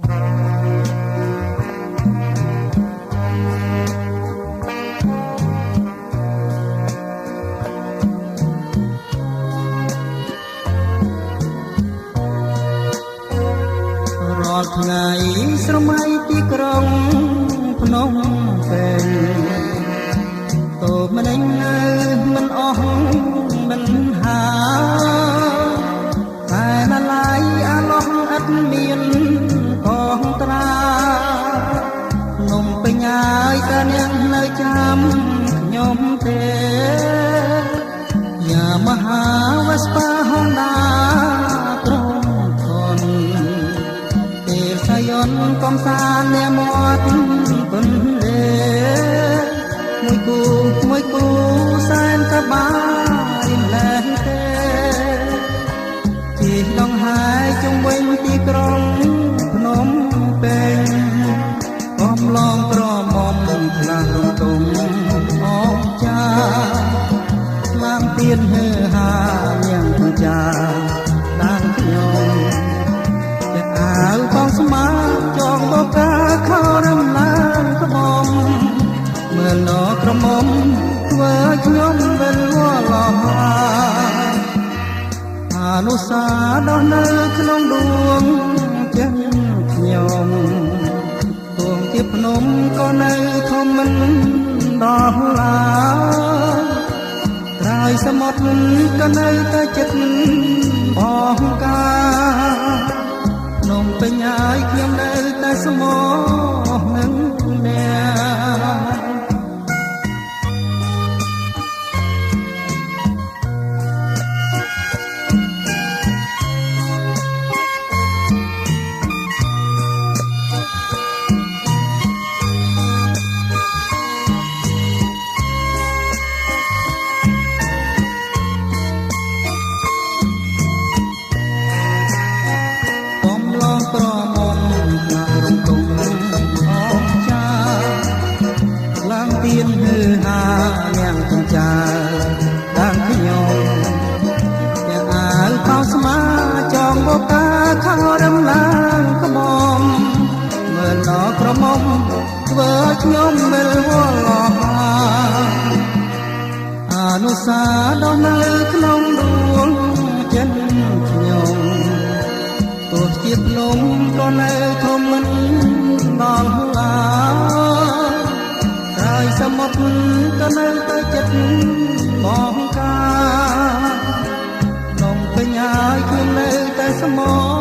រាល់ថ្ងៃស្រមៃទីក្រុងភ្នំពេញតូបម្នេញនៅមិនអស់មិនហាតែណាឡៃអាឡោះឥតមានកងត្រាភ្នំពេញហើយតើនាងនៅចាំខ្ញុំទេយ៉ាមហាវស្បាហុងដាត្រង់ធនយន្តកំសាន្តអ្នកមាត់ពន្លេមួយគូសែនសប្បាយលែងទេជីដងហើយជុំវិញទីក្រុងភ្នំពេញកំឡងក្រមុំផ្លាស់រំទុំអងចាស្លាមទៀនហឺហាយ៉ាងចាដានខ្ញុំអាវបងស្មាចងបកាខោរំឡានក្បំមើលនក្រមុំធ្វើខ្ញុំវិលវល់អនុសាដោះនៅក្នុងដួងចិត្តខ្ញុំទួងជាភ្នំក៏នៅធំមិនដល់ឡាត្រើយសមុទ្រក៏នៅតែចិត្តបងកាភ្នំពេញហើយខ្ញុំនៅតែស្មោះនឹងអ្នកក្រមុំផ្លាស់រំទុំអងចាឡើងទៀនហឺហានាងចិញ្ចាដានខ្ញុំទាំងអាវខោស្មាចងបកាខោរំឡានក្បំមើលដល់ក្រមុំធ្វើខ្ញុំវិលវល់អនុសាដោះនៅក្នុងដួងចិត្តខ្ញុំទោះជាភ្នំក៏នៅធំមិនដល់ឡាត្រើយសមុទ្រក៏នៅតែចិត្តបងកាភ្នំពេញហើយខ្ញុំនៅតែស្មោះ